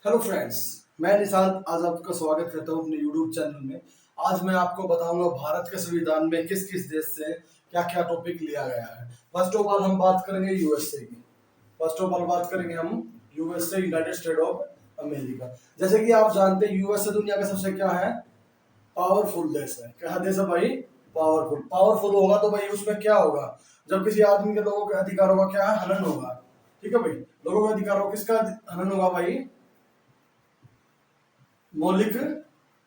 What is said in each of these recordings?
Hello friends, मैं निशांत आज आपका स्वागत करता हूं अपने यूट्यूब चैनल में। आज मैं आपको बताऊंगा भारत के संविधान में किस किस देश से क्या क्या टॉपिक लिया गया है। फर्स्ट ऑफ ऑल हम बात करेंगे यूएसए की। फर्स्ट ऑफ ऑल बात करेंगे हम USA, United state of America. जैसे कि आप जानते हैं यूएसए दुनिया का सबसे क्या है, पावरफुल देश है। क्या देश है भाई? पावरफुल। पावरफुल होगा तो भाई उसमें क्या होगा, जब किसी आदमी के लोगों के अधिकारों का क्या है, हनन होगा। ठीक है भाई, लोगों के अधिकारों किसका हनन होगा भाई? मौलिक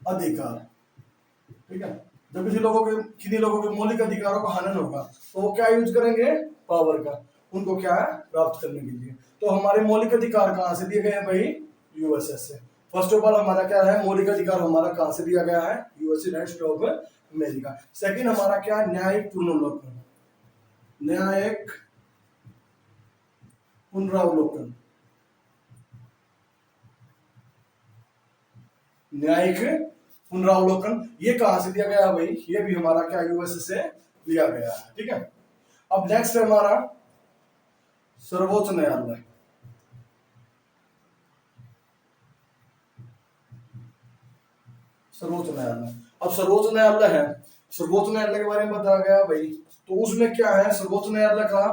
अधिकार। ठीक है, जब किन्हीं लोगों के मौलिक अधिकारों का हनन होगा तो वो क्या यूज करेंगे? पावर का, उनको क्या है, प्राप्त करने के लिए। तो हमारे मौलिक अधिकार कहाँ से दिए गए हैं भाई? यूएसएस से। फर्स्ट ऑफ ऑल हमारा क्या है, मौलिक अधिकार हमारा कहाँ से दिया गया है? USA, United state of America. Second हमारा क्या है, न्यायिक पुनर्विलोकन। न्यायिक पुनरावलोकन। न्यायिक पुनरावलोकन ये कहां से दिया गया भाई? ये भी हमारा क्या, यूएसए से लिया गया है। ठीक है, अब नेक्स्ट है हमारा सर्वोच्च न्यायालय। सर्वोच्च न्यायालय, अब सर्वोच्च न्यायालय है, सर्वोच्च न्यायालय के बारे में बताया गया भाई। तो उसमें क्या है, सर्वोच्च न्यायालय का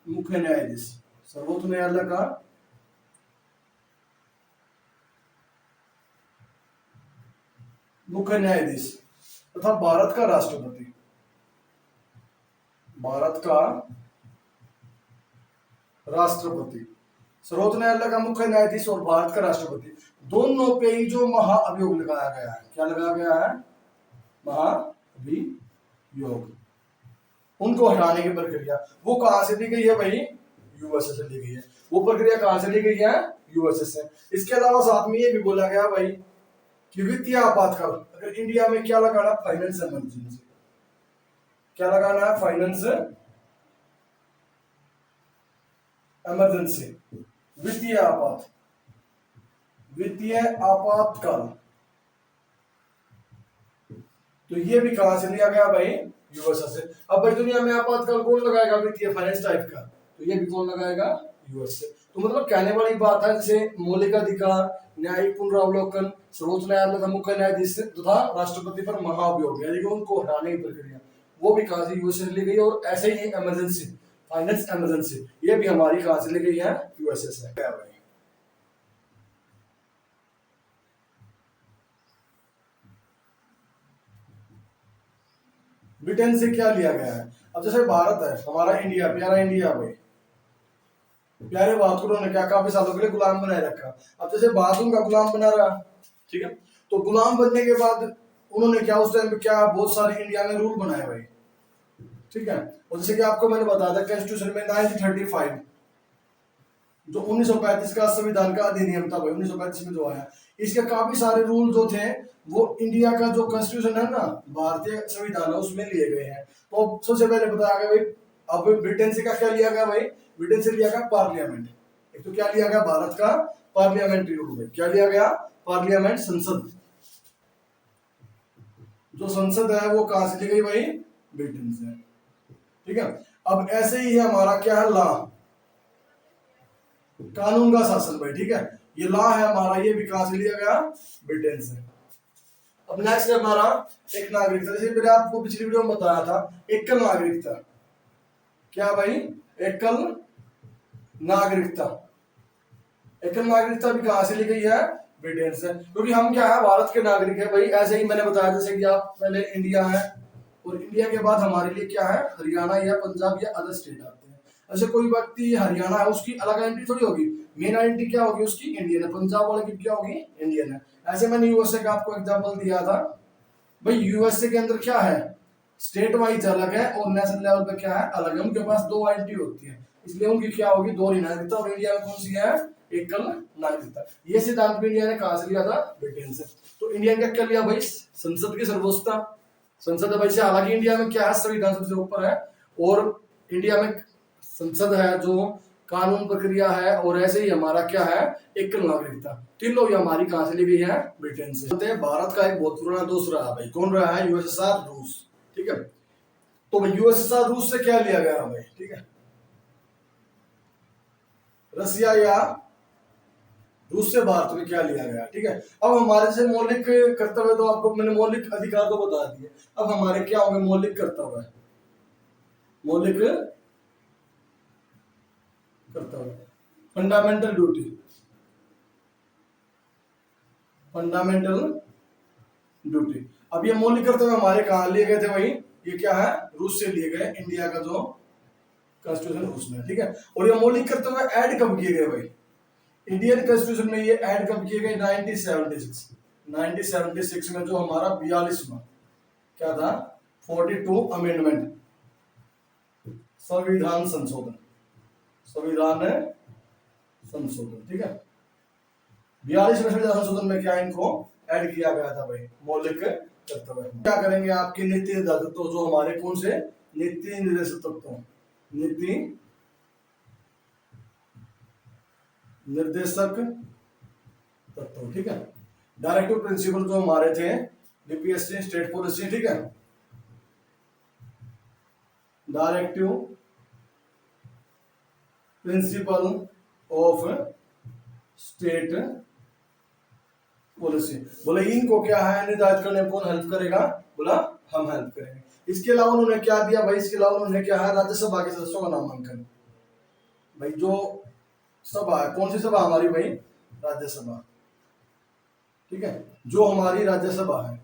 मुख्य न्यायाधीश, सर्वोच्च न्यायालय का मुख्य न्यायाधीश तथा भारत का राष्ट्रपति। भारत का राष्ट्रपति, सर्वोच्च न्यायालय का मुख्य न्यायाधीश और भारत का राष्ट्रपति, दोनों पे ही जो महाअभियोग लगाया गया है, क्या लगाया गया है? महाअभियोग। उनको हटाने की प्रक्रिया वो कहां से ली गई है भाई? यूएसए से ली गई है। वो प्रक्रिया कहां से ली गई है? यूएसए से। इसके अलावा साथ में ये भी बोला गया भाई कि वित्तीय आपातकाल, अगर इंडिया में क्या लगाना, फाइनेंस इमरजेंसी। क्या लगाना है? फाइनेंस इमरजेंसी, वित्तीय आपातकाल। तो ये भी कहां से लिया गया भाई? यूएसए से। अब भाई दुनिया में आपातकाल कौन लगाएगा? वित्तीय फाइनेंस टाइप का, तो ये भी कौन लगाएगा? यूएसए। तो मतलब कहने वाली बात है, जैसे मौलिक अधिकार, न्यायिक पुनरावलोकन, सर्वोच्च न्यायालय का मुख्य न्यायाधीश तथा राष्ट्रपति पर महाअभियोग, यानी कि उनको हटाने की प्रक्रिया, वो भी कहां से? यूएसए से ली गई। और ऐसे ही इमरजेंसी, फाइनेंस इमरजेंसी, ये भी हमारी कहां से ली गई है? यूएसए से। ब्रिटेन से क्या लिया गया है? अब जैसे भारत है हमारा, इंडिया, प्यारा इंडिया भाई, प्यारे बहादुरों ने क्या काफी सालों के लिए गुलाम बनाए रखा। अब जैसे बहादुर का गुलाम बना रहा, ठीक है, तो गुलाम बनने के बाद उन्होंने क्या, उस टाइम पे क्या बहुत सारे इंडिया में रूल बनाए भाई। ठीक है, और जैसे कि आपको मैंने बताया था कॉन्स्टिट्यूशन में 1935 जो 1935 का संविधान का अधिनियम था भाई, 1935 में जो आया, इसके काफी सारे रूल जो थे वो इंडिया का जो कॉन्स्टिट्यूशन है ना, भारतीय संविधान है, उसमें लिए गए हैं। तो सबसे पहले बताया गया भाई, अब ब्रिटेन से क्या लिया गया भाई? ब्रिटेन से लिया गया पार्लियामेंट। एक तो क्या लिया गया, भारत का पार्लियामेंट्री रूल भाई। क्या लिया गया? पार्लियामेंट, संसद। जो संसद है वो कहां से ली गई भाई? ब्रिटेन से। ठीक है, अब ऐसे ही है हमारा क्या है, लॉ, कानून का शासन भाई। ठीक है, ये लॉ है हमारा, ये भी कहां से लिया गया? ब्रिटेन से। अब नेक्स्ट है हमारा एक नागरिकता। जैसे मैंने आपको पिछली वीडियो में बताया था, एकल नागरिकता। क्या भाई? एकल नागरिकता। एकल नागरिकता भी कहां से ली गई है? ब्रिटेन से। क्योंकि हम क्या है, भारत के नागरिक है भाई। ऐसे ही मैंने बताया, जैसे कि आप पहले इंडिया है, और इंडिया के बाद हमारे लिए क्या है, हरियाणा या पंजाब या अदर स्टेट आते हैं। ऐसे कोई व्यक्ति हरियाणा है, उसकी अलग आइडेंटिटी थोड़ी होगी, मेन आइडेंटिटी क्या होगी उसकी? इंडियन है। पंजाब वाले की क्या होगी? इंडियन है। ऐसे मैंने यूएसए का आपको एग्जांपल दिया था भाई। यूएसए के अंदर क्या है, स्टेट वाइज अलग है और नेशनल लेवल पे क्या है, अलग है। उनके पास दो आइडेंटिटी होती है, इसलिए उनकी क्या होगी, दोहरी नागरिकता। और इंडिया में कौन सी है? एकल नागरिकता। ये सिद्धांत भी इंडिया ने कहां से लिया था? ब्रिटेन से। तो इंडिया ने क्या लिया भाई? संसद की सर्वोच्चता, संसद है भाई से। हालांकि इंडिया में क्या है, संविधान सबसे ऊपर है, और इंडिया में संसद है जो कानून प्रक्रिया है, और ऐसे ही हमारा क्या है, एकल नागरिकता। तीनों ही हमारी कहां से ली गई है? ब्रिटेन से। भारत का एक बहुत पुराना दोस्त रहा भाई, कौन रहा है? यूएसएसआर, रूस। ठीक है, तो भाई यूएसएसआर, रूस से क्या लिया गया भाई? ठीक है, रसिया या रूस से भारत में क्या लिया गया, ठीक है। अब हमारे से मौलिक कर्तव्य तो आपको मैंने मौलिक अधिकार तो बता दिए, अब हमारे क्या होंगे मौलिक कर्तव्य, मौलिक कर्तव्य, फंडामेंटल ड्यूटी, फंडामेंटल ड्यूटी। अब ये मौलिक कर्तव्य हमारे कहाँ लिए गए थे भाई, ये क्या है रूस से लिए गए, इंडिया का जो कॉन्स्टिट्यूशन रूस में, ठीक है। और ये मौलिक कर्तव्य ऐड कब किए गए भाई, इंडियन कॉन्स्टिट्यूशन में ये ऐड कब किए गए 1976, 1976 में जो हमारा 42वां क्या था 42 अमेंडमेंट, संविधान संशोधन, संविधान संशोधन, ठीक है। 42वें संविधान संशोधन में क्या इनको ऐड किया गया था भाई मौलिक कर्तव्य। क्या करेंगे आपके नीति निर्देशक तत्व, जो हमारे कौन से नीति निर्देशक तत्व, नीति निर्देशक तत्व, ठीक है। डायरेक्टिव प्रिंसिपल जो हमारे थे डीपीएससी स्टेट पॉलिसी, ठीक है, directive principle of state policy, बोले इनको क्या है निर्धारित करने में कौन हेल्प करेगा, बोला हम हेल्प करेंगे। इसके अलावा उन्होंने क्या दिया भाई, इसके अलावा उन्होंने क्या है राज्यसभा के सदस्यों का नामांकन, भाई जो सभा है कौन सी सभा हमारी भाई राज्यसभा, ठीक है, जो हमारी राज्यसभा है।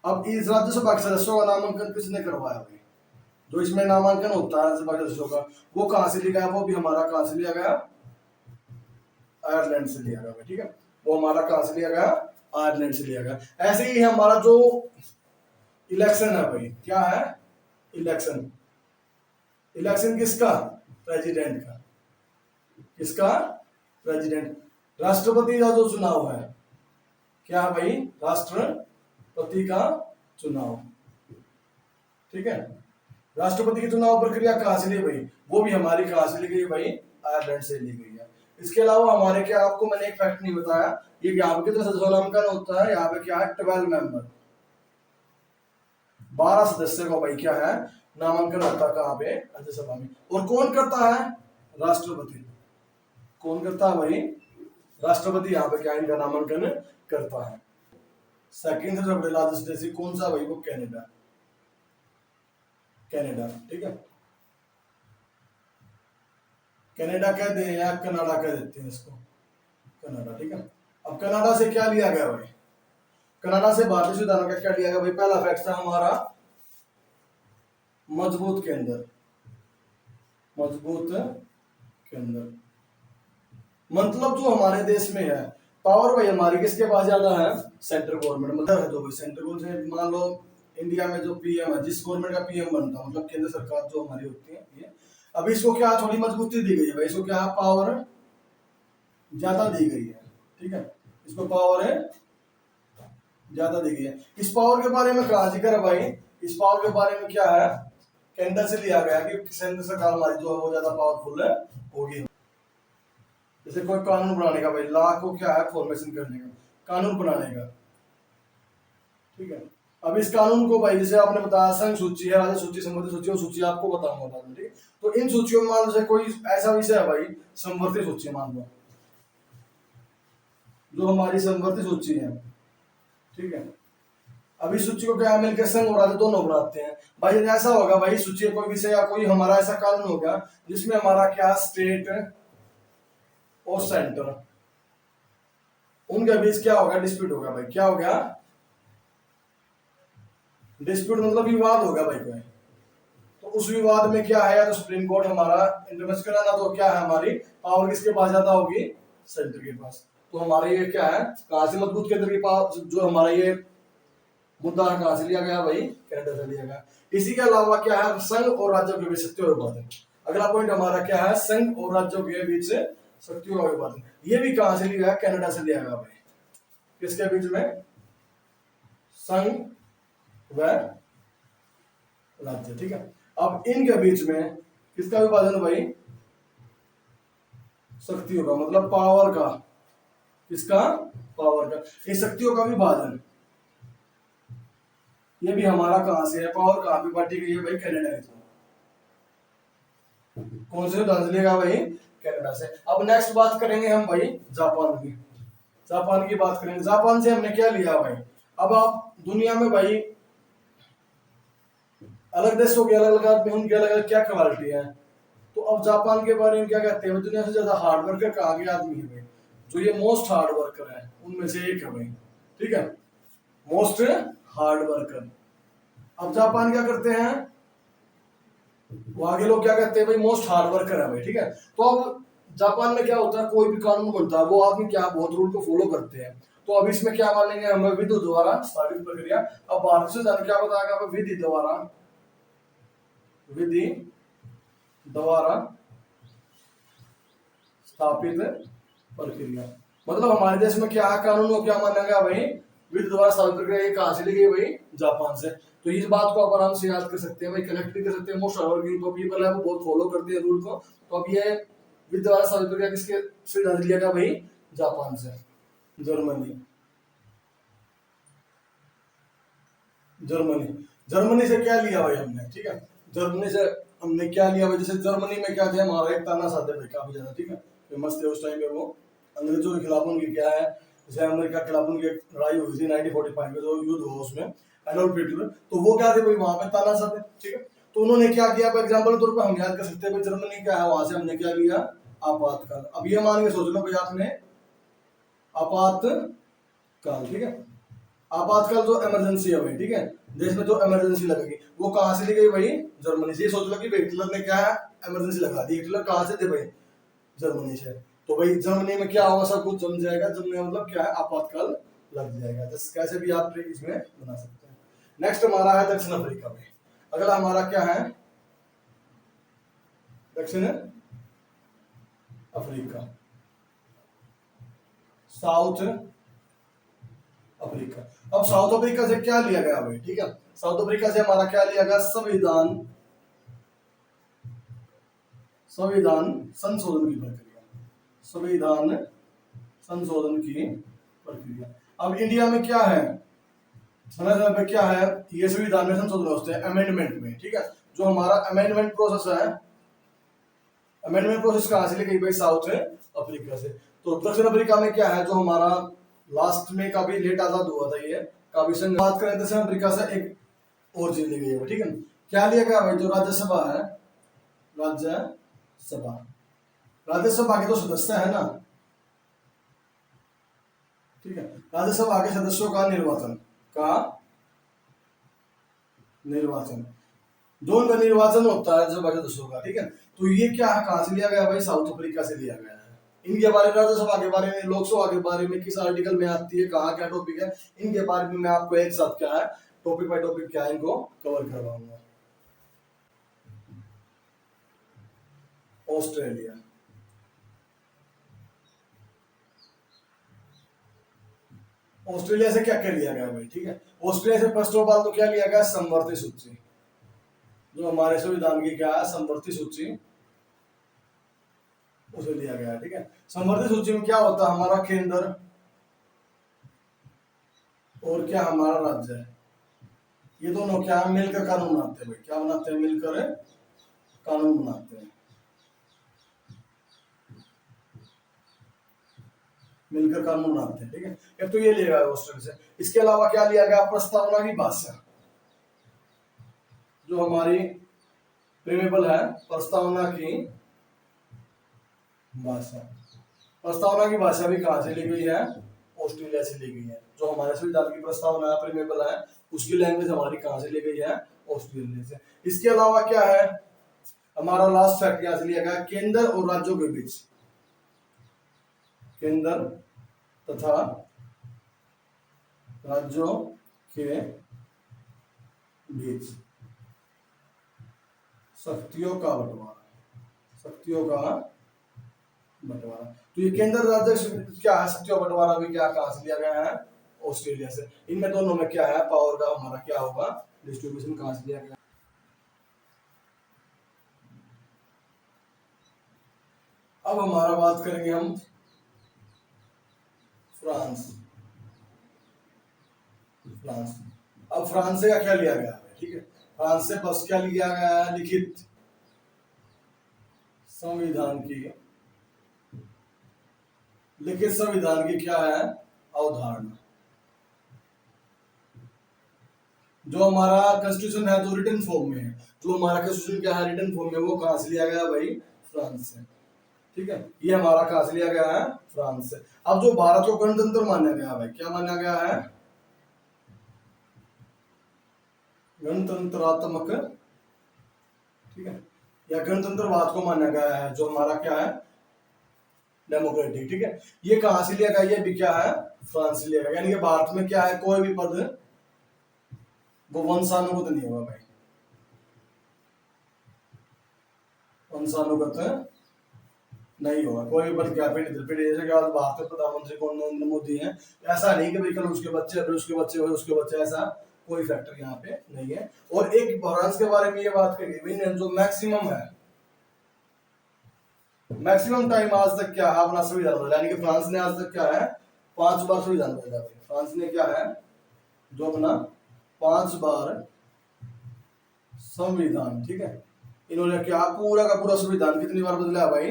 अब इस राज्यसभा के सदस्यों का नामांकन किसने करवाया भाई, जो इसमें नामांकन होता है राज्यसभा के सदस्यों का, वो कहां से लिया गया, वो भी हमारा कहां से लिया गया, आयरलैंड से लिया गया, ठीक है, वो हमारा कहां से लिया गया, आयरलैंड से लिया गया। ऐसे ही हमारा जो इलेक्शन है भाई, क्या है इलेक्शन, इलेक्शन किसका, प्रेसिडेंट का, किसका, प्रेसिडेंट, राष्ट्रपति का जो चुनाव है क्या है भाई, राष्ट्रपति का चुनाव, ठीक है। राष्ट्रपति की चुनाव प्रक्रिया कहां से ली भाई, वो भी हमारी कहां से ली गई भाई, आयरलैंड से ली गई है। इसके अलावा हमारे क्या, आपको मैंने एक फैक्ट नहीं बताया, ये यहाँ पे कितने सदस्यों का नामांकन होता है, यहाँ पे क्या है 12 मेंबर, 12 सदस्य का भाई क्या है नामांकन होता है कहाँ पे, राज्यसभा में। और कौन करता है, राष्ट्रपति, कौन करता है भाई, राष्ट्रपति यहाँ पे क्या इनका नामांकन करता है। सेकंड सबसे बड़ा लार्जेस्ट देश कौन सा भाई, वो कनाडा, कनाडा, ठीक है, कनाडा कहते हैं या कनाडा कह देते हैं इसको, कनाडा, ठीक है। अब कनाडा से क्या लिया गया भाई, कनाडा से भारतीय संविधान का क्या लिया गया भाई, पहला फैक्ट था हमारा मजबूत केंद्र, मजबूत केंद्र, मतलब जो हमारे देश में है पावर भाई हमारी किसके पास ज्यादा है, सेंट्रल गवर्नमेंट, मतलब है जो भाई सेंट्रल गवर्नमेंट, मान लो इंडिया में जो पीएम है, जिस गवर्नमेंट का पीएम बनता है, मतलब केंद्र सरकार जो हमारी होती है ये, अब इसको क्या थोड़ी मजबूती दी गई है भाई, इसको क्या पावर ज्यादा दी गई है, ठीक है, इसको पावर है ज्यादा दी गई है। इस पावर के बारे में कहा जिक्र है भाई, इस पावर के बारे में क्या है कनाडा से लिया गया कि केंद्र सरकार हमारी जो है वो ज्यादा पावरफुल है होगी। जैसे कोई कानून बनाने का भाई, लॉ को क्या है फॉर्मेशन करने का, कानून बनाने का, ठीक है। अब इस कानून को भाई जैसे आपने बताया संघ सूची है, राज्य सूची, संवर्धित सूची, और सूची आपको बताऊंगा बाद में, ठीक है। तो इन सूचियों में मान लो कोई ऐसा विषय है भाई संवर्धित सूची, मान लो जो हमारी संवर्धित सूची है, ठीक है। अभी सूची को क्या मिलकर संघ और राज्य दोनों बनाते हैं भाई। ऐसा होगा भाई सूची कोई विषय या कोई हमारा ऐसा कानून हो गया जिसमें हमारा क्या स्टेट और सेंटर उनके बीच क्या होगा, डिस्प्यूट होगा भाई, क्या हो गया डिस्प्यूट, मतलब विवाद होगा भाई कोई, तो उस विवाद में क्या है, या तो सुप्रीम कोर्ट हमारा इंटरवेंशन कराना, तो क्या है हमारी पावर किसके पास ज्यादा होगी, सेंटर के पास। तो हमारे ये क्या है कहां से मजबूत केंद्र के पास, जो हमारा ये मुद्दा कहां से लिया गया भाई, कनाडा से लिया गया। इसी के अलावा क्या है संघ और राज्यों के बीच शक्तियों का विभाजन, अगला पॉइंट हमारा क्या है संघ और राज्यों के बीच शक्तियों का विभाजन, ये भी कहां से लिया गया, कनाडा से लिया गया भाई। किसके बीच में, संघ व राज्य, ठीक है। अब इनके बीच में किसका विभाजन भाई, शक्तियों का, मतलब पावर का, किसका, पावर का, ये शक्तियों का विभाजन, ये भी हमारा कहां से है, पावर कहां पे बांटी गई है भाई, कनाडा के थ्रू। कौन से ढंग से लेगा भाई, कनाडा से। अब नेक्स्ट बात करेंगे हम भाई जापान की। जापान की बात करेंगे, जापान से हमने क्या लिया भाई। अब आप दुनिया में भाई अलग देशों के अलग अलग आदमी, उनकी अलग अलग क्या क्वालिटी है। तो अब जापान के बारे में क्या कहते हैं, दुनिया से ज्यादा हार्ड वर्कर कहा गया आदमी है भाई, जो ये मोस्ट हार्ड वर्कर है उनमें से एक है भाई, ठीक है, मोस्ट हार्ड वर्कर। अब जापान क्या करते हैं, वो आगे लोग क्या कहते हैं भाई, मोस्ट हार्ड वर्कर है भाई, ठीक है। तो अब जापान में क्या होता है, कोई भी कानून बनता है वो आदमी क्या बहुत रूल को फॉलो करते हैं। तो अब इसमें क्या मानेंगे हमें, विधि द्वारा स्थापित प्रक्रिया। अब भारत से जाने क्या बताएगा हमें, विधि द्वारा, विधि द्वारा स्थापित प्रक्रिया। मतलब हमारे देश में क्या कानून को क्या माना गया भाई, विधि द्वारा स्थापित प्रक्रिया। ये कहां से ली गई भाई, जापान से। तो इस बात को आप आराम से याद कर सकते हैं भाई, कनेक्ट भी कर सकते हैं। मोस्ट हार्डवर्किंग तो पीपल है वो बहुत फॉलो करते हैं रूल को। तो अब ये विधि द्वारा स्थापित प्रक्रिया किसके से लिया गया भाई, जापान से। जर्मनी, जर्मनी, जर्मनी से क्या लिया भाई हमने, ठीक है। जर्मनी से हमने क्या लिया भाई, जैसे जर्मनी में क्या थे, हमारा एक तानाशाह भाई काफी ज्यादा, ठीक है, फेमस थे उस टाइम पे वो। अंग्रेजों के खिलाफ उनकी क्या है, जैसे अमेरिका के खिलाफ उनकी एक लड़ाई हुई थी 1945 में, जो युद्ध हुआ उसमें एडोल्फ हिटलर, तो वो क्या थे भाई, वहां पे तानाशाह थे, ठीक है। तो उन्होंने क्या किया, फॉर एग्जाम्पल के तौर पर हम याद कर सकते हैं भाई, जर्मनी क्या है, वहां से हमने क्या लिया, आपातकाल। अब ये मान के सोच लो भाई आपने, आपातकाल, ठीक है। आपातकाल जो इमरजेंसी है भाई, ठीक है, देश में जो इमरजेंसी लगेगी वो कहां से ली गई भाई, जर्मनी से। सोच लो कि हिटलर ने क्या है, इमरजेंसी लगा दी। हिटलर कहां से थे भाई, जर्मनी से। तो भाई जर्मनी में क्या होगा, सब कुछ जम जाएगा। जमने का मतलब क्या है, आपातकाल लग जाएगा। जस्ट कैसे भी आप ट्रिक इसमें बना सकते हैं। नेक्स्ट हमारा है दक्षिण अफ्रीका में। अगला हमारा क्या है, दक्षिण अफ्रीका, साउथ अफ्रीका। अब साउथ अफ्रीका से क्या लिया गया भाई, ठीक है, साउथ अफ्रीका से हमारा क्या लिया गया, संविधान, संविधान संशोधन की प्रक्रिया, संविधान संशोधन की प्रक्रिया। अब इंडिया में क्या है, संविधान में क्या है, ये संविधान में संशोधन होते हैं अमेंडमेंट में, ठीक है। जो हमारा अमेंडमेंट प्रोसेस है, अमेंडमेंट प्रोसेस कहां से लेके भाई, साउथ अफ्रीका से। तो दक्षिण अफ्रीका में क्या है, जो हमारा लास्ट में काफी लेट आजाद हुआ था ये, काफी संघ। बात करें दक्षिण अफ्रीका से एक और चीज ली गई है, ठीक है। क्या लिया गया भाई, जो राज्यसभा है, राज्यसभा, राज्यसभा के तो सदस्य है ना, ठीक है, राज्यसभा के सदस्यों का निर्वाचन, का निर्वाचन, जो उनका निर्वाचन होता है राज्यसभा के सदस्यों का, ठीक है। तो ये क्या है, कहां से लिया गया भाई, साउथ अफ्रीका से लिया गया है। इनके बारे में, राज्यसभा के बारे में, लोकसभा के बारे में किस आर्टिकल में आती है, कहाँ क्या टॉपिक है, इनके बारे में मैं आपको एक साथ क्या है, टॉपिक बाय टॉपिक क्या है, इनको कवर करवाऊंगा। ऑस्ट्रेलिया, ऑस्ट्रेलिया से क्या क्या लिया गया भाई, ठीक है। ऑस्ट्रेलिया से फर्स्ट ऑफ ऑल तो क्या लिया गया, समवर्ती सूची, जो हमारे संविधान की क्या है, समवर्ती सूची, उसे लिया गया है, ठीक है। समवर्ती सूची में क्या होता है, हमारा केंद्र और क्या हमारा राज्य है, ये दोनों क्या मिलकर कानून बनाते हैं भाई, क्या बनाते हैं, मिलकर कानून बनाते हैं, मिलकर कानून बनाते हैं, ठीक है। एक तो ये लिया गया ऑस्ट्रेलिया से। इसके अलावा क्या लिया गया, प्रस्तावना की भाषा, जो हमारी प्रीमेबल है, प्रस्तावना की भाषा। प्रस्तावना की भाषा भी कहां से ली गई है, ऑस्ट्रेलिया से ली गई है। जो हमारे संविधान की प्रस्तावना प्रीमेबल है, उसकी लैंग्वेज हमारी कहां से ली गई है, ऑस्ट्रेलिया से। इसके अलावा क्या है, हमारा लास्ट फैक्ट यहां से लिया गया, केंद्र और राज्यों के बीच, केंद्र तथा राज्यों के बीच शक्तियों का बंटवारा, शक्तियों का बंटवारा। तो ये केंद्र राज्य क्या है, शक्तियों का बंटवारा भी क्या कहां से लिया गया है, ऑस्ट्रेलिया से। इनमें दोनों में क्या है, पावर का हमारा क्या होगा, डिस्ट्रीब्यूशन कहां से लिया गया। अब हमारा बात करेंगे हम फ्रांस, फ्रांस। अब फ्रांस से क्या लिया गया है, ठीक है। फ्रांस से बस क्या लिया गया है, लिखित संविधान की लिखित संविधान की क्या है अवधारणा। जो हमारा कॉन्स्टिट्यूशन है जो रिटन फॉर्म में है, जो हमारा कॉन्स्टिट्यूशन क्या है रिटन फॉर्म में, वो कहां से लिया गया भाई, फ्रांस से। ठीक है, ये हमारा कहां से लिया गया है, फ्रांस से। अब जो भारत को गणतंत्र माना गया भाई, क्या माना गया है, गणतंत्रात्मक, ठीक है, या गणतंत्रवाद को माना गया है, जो हमारा क्या है डेमोक्रेटिक। ठीक है, ये कहां से लिया गया, ये भी क्या है फ्रांस से लिया गया। यानी कि भारत में क्या है, कोई भी पद वो वंशानुगत नहीं होगा भाई, वंशानुगत नहीं होगा कोई भी पद। क्या पीढ़ी दर पीढ़ी, जैसे कि आज भारत के प्रधानमंत्री कौन नरेंद्र मोदी हैं, ऐसा नहीं कि भाई कल उसके बच्चे, फिर उसके बच्चे, फिर उसके बच्चे, ऐसा कोई फैक्टर यहाँ पे नहीं है। और एक फ्रांस के बारे में ये बात करिए भाई, जो मैक्सिमम है, मैक्सिमम टाइम आज तक क्या है अपना संविधान बदला, यानी कि फ्रांस ने आज तक क्या है 5 बार संविधान बदला। फ्रांस ने क्या है जो अपना 5 बार संविधान, ठीक है, इन्होंने क्या पूरा का पूरा संविधान कितनी बार बदला है भाई,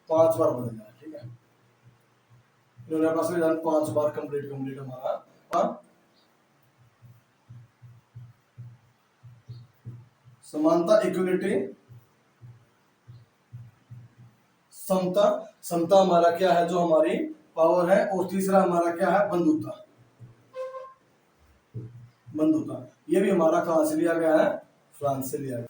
5 बार बदला है। ठीक है, इन्होंने अपना संविधान 5 बार कंप्लीट हमारा। समानता, इक्वलिटी, समता, समता हमारा क्या है जो हमारी पावर है। और तीसरा हमारा क्या है बंधुता, बंधुता, ये भी हमारा कहां से लिया गया है, फ्रांस से लिया गया।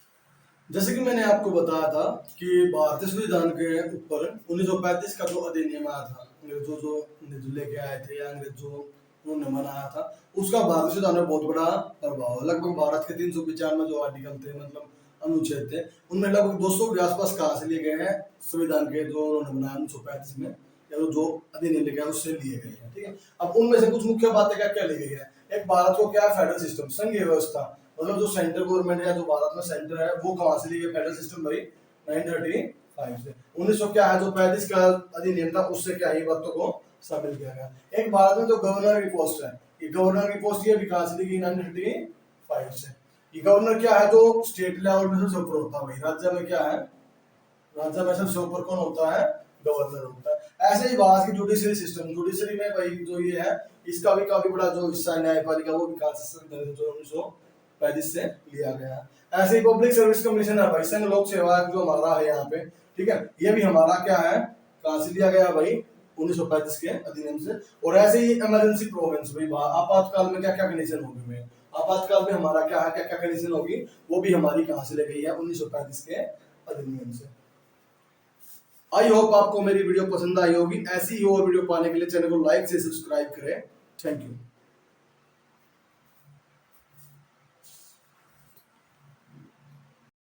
जैसे कि मैंने आपको बताया था कि भारतीय संविधान के ऊपर 1935 का जो अधिनियम आया था, अंग्रेजों जो लेके आए थे, या अंग्रेज जो उन्होंने बनाया था, उसका भारतीय संविधान में बहुत बड़ा प्रभाव है। लगभग भारत के 395 जो आर्टिकल थे, मतलब अनुच्छेद थे, उनमें लगभग 200 के आसपास कहाँ से लिए गए हैं, संविधान के जो उन्होंने बनाया 1935 में, या जो अधिनियम लेके आए उससे लिए गए हैं। ठीक है, अब उनमें से कुछ मुख्य बातें क्या क्या ली गई है। एक, भारत को क्या है फेडरल सिस्टम, संघीय व्यवस्था, मतलब जो सेंट्रल गवर्नमेंट है, जो भारत में सेंटर है, वो कहां से लिए फेडरल सिस्टम भाई 1935 से। 1900 क्या है जो 35 का अधिनियम था, उससे क्या ही बातों को शामिल किया गया। एक, भारत में जो गवर्नर की पोस्ट है, ये गवर्नर की पोस्ट ये भी कहां से ली गई 1935 से। ये गवर्नर क्या है जो स्टेट लेवल में सबसे ऊपर होता है भाई, राज्य में क्या है, राज्य में सबसे ऊपर कौन होता है, गवर्नर होता है। ऐसे ही भारत की जुडिशरी सिस्टम, जुडिशरी में भाई जो ये है, इसका भी काफी बड़ा जो हिस्सा है न्यायपालिका, वो विकास जो 1935 से लिया गया है। ऐसे ही पब्लिक सर्विस कमीशन है भाई, संघ लोक सेवा जो हमारा है यहाँ पे, ठीक है, ये भी हमारा क्या है कहां से लिया गया भाई 1935 के अधिनियम से। और ऐसे ही इमरजेंसी प्रोविडेंस भाई, आपातकाल में क्या क्या कंडीशन होगी भाई, आपातकाल में हमारा क्या है, क्या क्या कंडीशन होगी, वो भी हमारी कहां से ले गई है 1935 के अधिनियम से। आई होप आपको मेरी वीडियो पसंद आई होगी। ऐसी ही और वीडियो पाने के लिए चैनल को लाइक से सब्सक्राइब करें। Thank you.